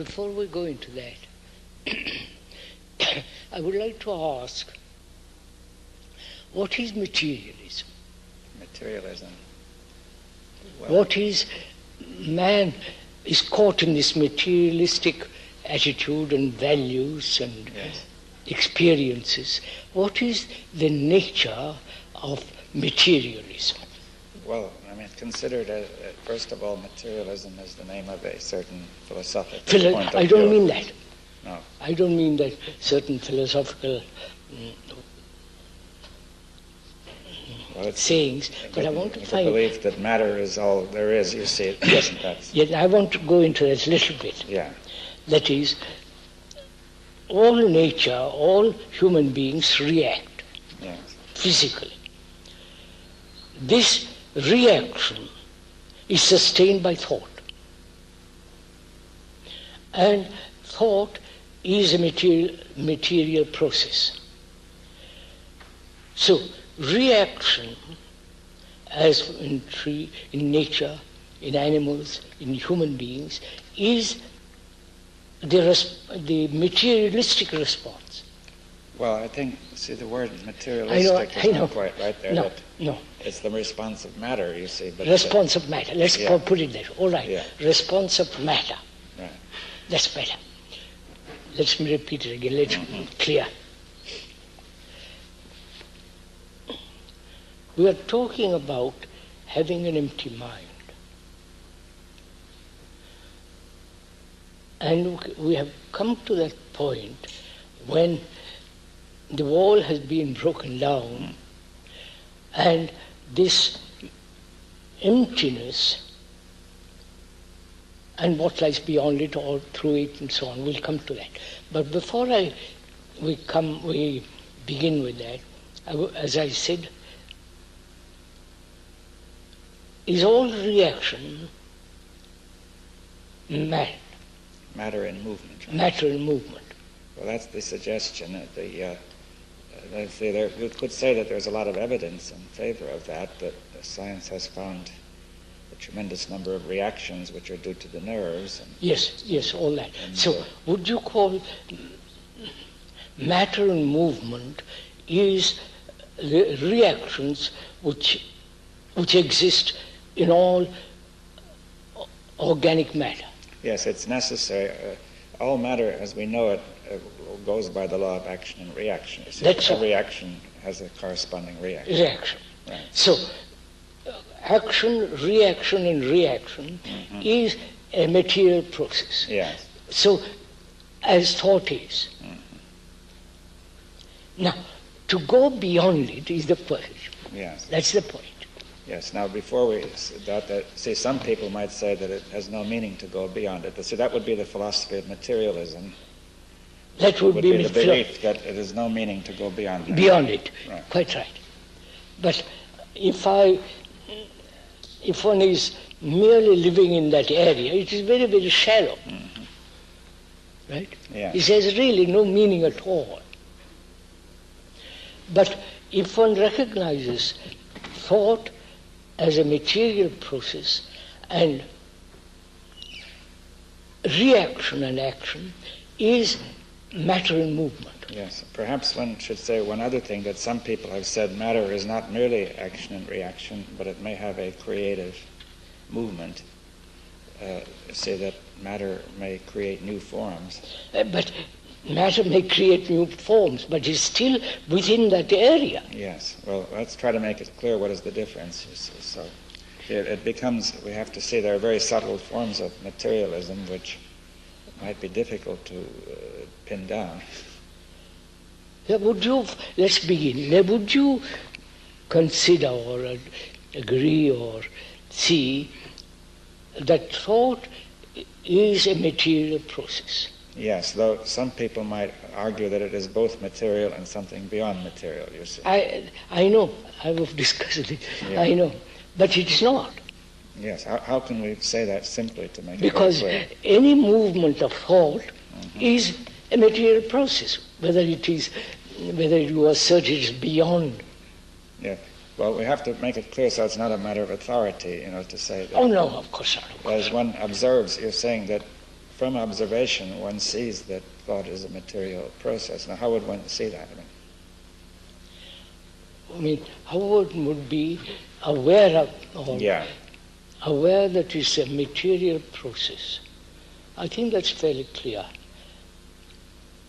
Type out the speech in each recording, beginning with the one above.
before we go into that, I would like to ask, what is materialism? Materialism. Well, What is, man is caught in this materialistic attitude and values and yes. experiences. What is the nature of materialism? Well, I mean, considered first of all, materialism is the name of a certain philosophical point of view. I don't mean that. No. I don't mean that certain philosophical sayings, but I want to find... The belief that matter is all there is, you see. Yes, That's, yet I want to go into that a little bit. yeah. That is, all nature, all human beings react Yes. physically. This reaction is sustained by thought. And thought is a material process. So, reaction, as in tree, in nature, in animals, in human beings, is the materialistic response. Well, I think, see, the word materialistic is not quite right there. No, no. It's the response of matter, you see. But response of matter. Let's put it there. All right. Yeah. Response of matter. Right. That's better. Let me repeat it again. Let's be clear. We are talking about having an empty mind. And we have come to that point when the wall has been broken down and this emptiness and what lies beyond it or through it and so on, we'll come to that. But before we begin with that, as I said, is all reaction matter? Matter and movement. Right? Matter and movement. Well, that's the suggestion. You could say that there's a lot of evidence in favor of that science has found a tremendous number of reactions which are due to the nerves. Yes, all that. So would you call matter and movement is reactions which exist in all organic matter? Yes, it's necessary. All matter, as we know it, goes by the law of action and reaction. You see, every action has a corresponding reaction. Right. So, action, reaction, and reaction is a material process. Yes. So, as thought is. Now, to go beyond it is the point. Yes. That's the point. Yes. Now, before we see, some people might say that it has no meaning to go beyond it. See, that would be the philosophy of materialism. That would be the belief that it has no meaning to go beyond that. Beyond it, right. Quite right. But if one is merely living in that area, it is very, very shallow. Right? Yeah. It has really no meaning at all. But if one recognizes thought as a material process and reaction and action is matter and movement. Yes. Perhaps one should say one other thing, that some people have said matter is not merely action and reaction, but it may have a creative movement. Say that matter may create new forms. But matter may create new forms, but it's still within that area. Yes. Well, let's try to make it clear what is the difference. So it becomes, we have to say there are very subtle forms of materialism which might be difficult to pin down. Let's begin. Would you consider or agree or see that thought is a material process? Yes, though some people might argue that it is both material and something beyond material, you see. I know. I have discussed it. Yeah. I know. But it is not. Yes, how can we say that simply to make because it clear? Any movement of thought is a material process, whether you assert it is beyond. Yeah. Well, we have to make it clear so it's not a matter of authority, to say that. Oh no, of course not. As one observes, you're saying that from observation, one sees that thought is a material process. Now, how would one see that? How one would be aware of, or Yeah. aware that it's a material process. I think that's fairly clear.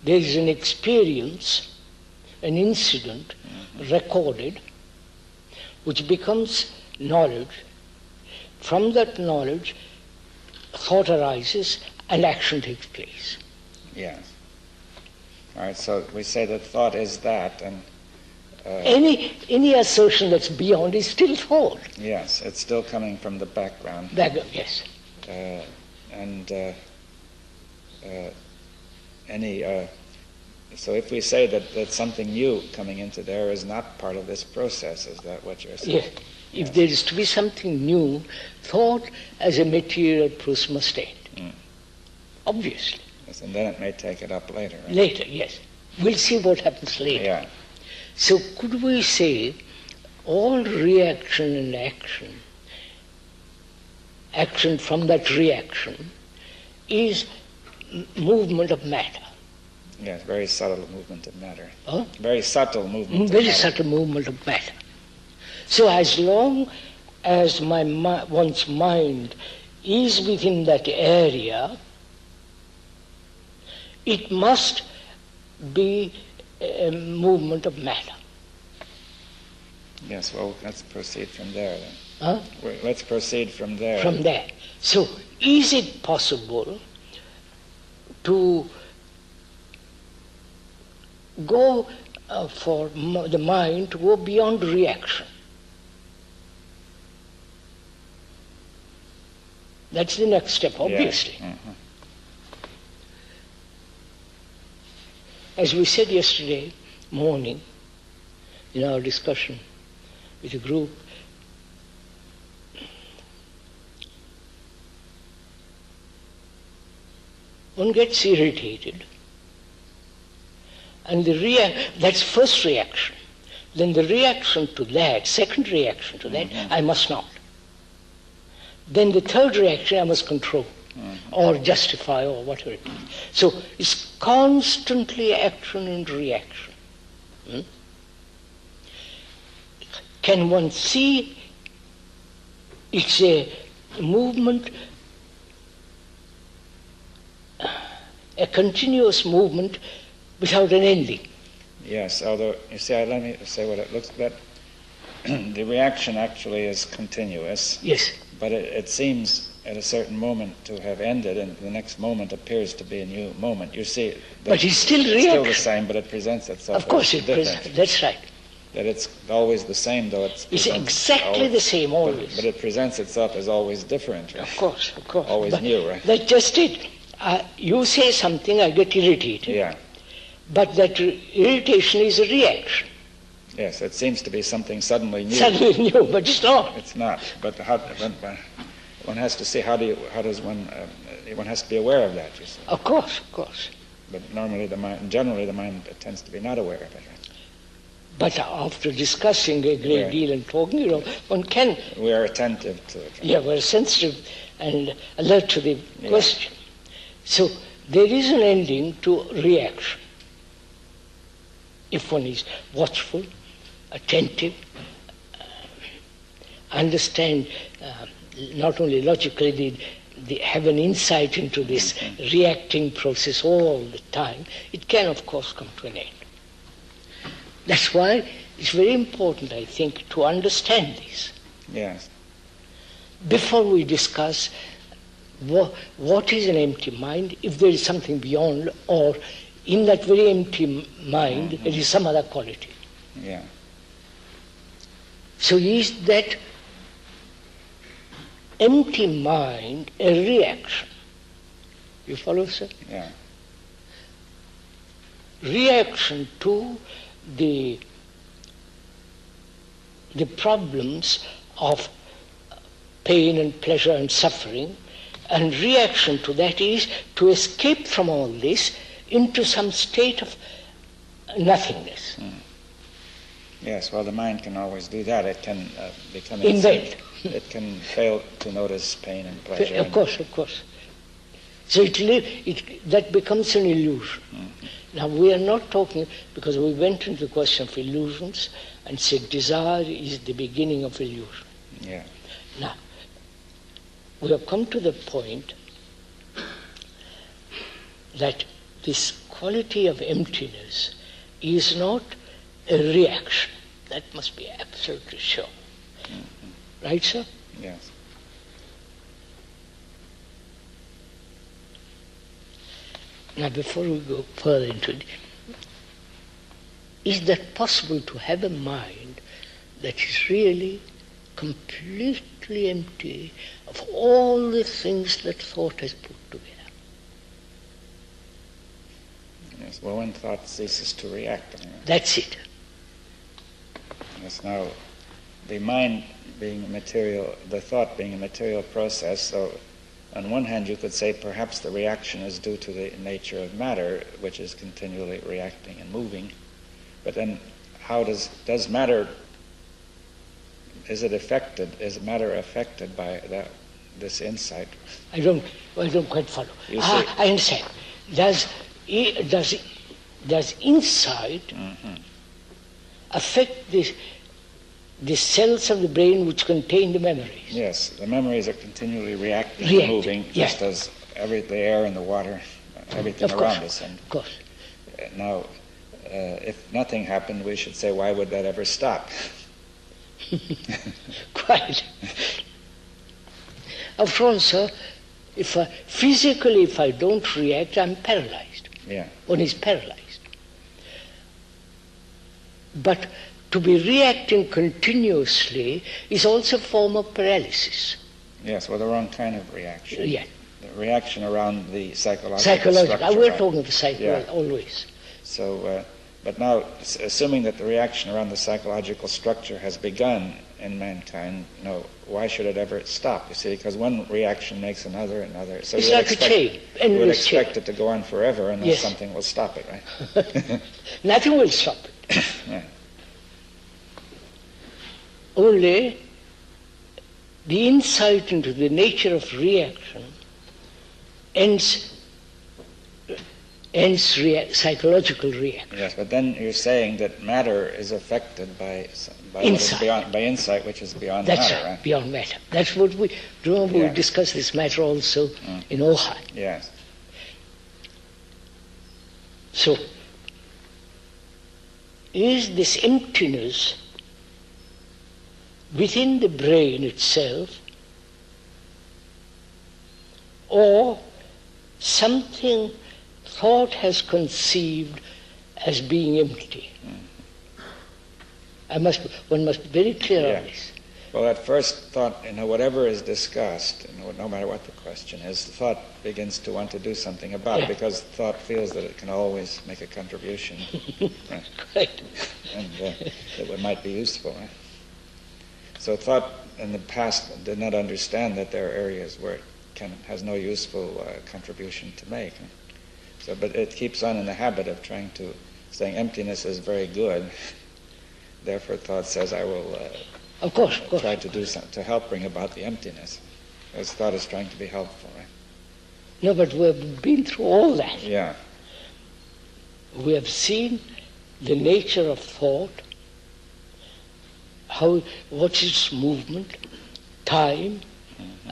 There is an experience, an incident recorded, which becomes knowledge. From that knowledge, thought arises and action takes place. Yes. All right, so we say that thought is that, and any assertion that's beyond is still thought. yes, it's still coming from the background. Yes. So if we say that something new coming into there is not part of this process, is that what you're saying? Yes. If there is to be something new, thought as a material process must end. Obviously. Yes, and then it may take it up later. Right? Later, yes. We'll see what happens later. Yeah. So could we say all reaction and action from that reaction is movement of matter? Yes, very subtle movement of matter. Huh? Very subtle movement of Very matter. subtle movement of matter. So as long as one's mind is within that area, it must be a movement of matter. Yes, well, let's proceed from there then. Huh? Let's proceed from there. From there. So is it possible to go for the mind to go beyond reaction? That's the next step, obviously. Yeah. Mm-hmm. As we said yesterday morning in our discussion with a group, one gets irritated, and that's first reaction. Then the reaction to that, second reaction to that, I must not. Then the third reaction I must control or justify or whatever it is. So it's constantly action and reaction. Can one see it's a movement, a continuous movement without an ending? Yes, although, you see, let me say what it looks like. The reaction actually is continuous. Yes. But it seems at a certain moment to have ended, and the next moment appears to be a new moment. You see, but it's still reaction. It's still the same, but it presents itself. Of course, as different. That's right. That it's always the same, though it's exactly the same always. But it presents itself as always different. Right? Of course. Always new, right? That's just it. You say something, I get irritated. Yeah. But that irritation is a reaction. Yes, it seems to be something suddenly new. Suddenly new, but it's not. It's not. But one has to see one has to be aware of that, you see. Of course. But generally the mind tends to be not aware of it. Right? But after discussing a great deal and talking, one can... We are attentive to it. Right? Yeah, we're sensitive and alert to the question. So there is an ending to reaction. If one is watchful, attentive, understand not only logically, have an insight into this reacting process all the time, it can of course come to an end. That's why it's very important, I think, to understand this. Yes. Before we discuss what is an empty mind, if there is something beyond, or in that very empty mind, there is some other quality. Yeah. So is that empty mind a reaction? You follow, sir? Yeah. Reaction to the problems of pain and pleasure and suffering, and reaction to that is to escape from all this into some state of nothingness. Yes, well, the mind can always do that. It can become invent. It can fail to notice pain and pleasure. Of course. So that becomes an illusion. Now we are not talking, because we went into the question of illusions and said desire is the beginning of illusion. Yeah. Now, we have come to the point that this quality of emptiness is not a reaction. That must be absolutely sure. Right, sir? Yes. Now, before we go further into it, is that possible to have a mind that is really completely empty of all the things that thought has put together? Yes. Well, when thought ceases to react. That's it. Yes. Now, the mind being material, the thought being a material process, so on one hand you could say perhaps the reaction is due to the nature of matter, which is continually reacting and moving. But then how does matter, is matter affected by this insight? I don't quite follow. I understand. Does insight affect the cells of the brain which contain the memories? Yes, the memories are continually reacting and moving, just as the air and the water, everything around us. And of course. Now, if nothing happened, we should say, why would that ever stop? Quite. After all, sir, if I don't react, I'm paralyzed. Yeah. One is paralyzed. But to be reacting continuously is also a form of paralysis. Yes, well, the wrong kind of reaction. Yeah. The reaction around the psychological structure. We're talking of the psychological, always. So, but now, assuming that the reaction around the psychological structure has begun in mankind, why should it ever stop? You see, because one reaction makes another. So it's like a chain. You would expect it to go on forever unless something will stop it, right? Nothing will stop it. Yeah. Only the insight into the nature of reaction ends psychological reaction. Yes, but then you're saying that matter is affected by insight. By insight, which is beyond That's matter, right? Beyond matter. That's what we discussed this matter also in Oha. Yes. So, is this emptiness within the brain itself, or something thought has conceived as being empty? One must be very clear on this. Well, at first thought, whatever is discussed, no matter what the question is, the thought begins to want to do something about it, because thought feels that it can always make a contribution. Right? Right. And that it might be useful. Right? So thought in the past did not understand that there are areas where it has no useful contribution to make. So, but it keeps on in the habit of saying emptiness is very good. Therefore, thought says, I will of course. try to do something to help bring about the emptiness. Because thought is trying to be helpful, right? No, but we have been through all that. Yeah. We have seen the nature of thought, what is its movement, time,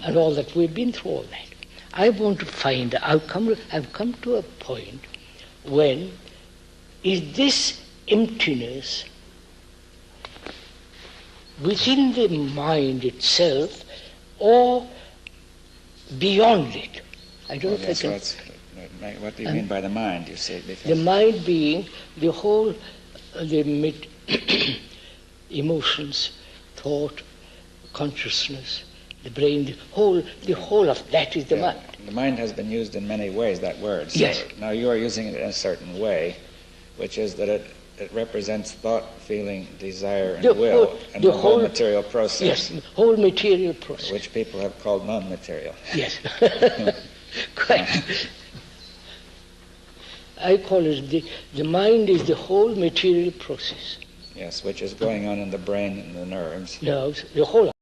and all that. We've been through all that. I want to find, I've come to a point when is this emptiness within the mind itself or beyond it? I don't know if I can... What do you mean by the mind, you say? The mind being the whole, emotions, thought, consciousness, the brain, the whole of that is the mind. The mind has been used in many ways, that word. So yes. Now you are using it in a certain way, which is that it represents thought, feeling, desire, and will, and the whole material process. Yes, the whole material process. Which people have called non-material. Yes. Quite. I call it the mind is the whole material process. Yes, which is going on in the brain and the nerves. Nerves, the whole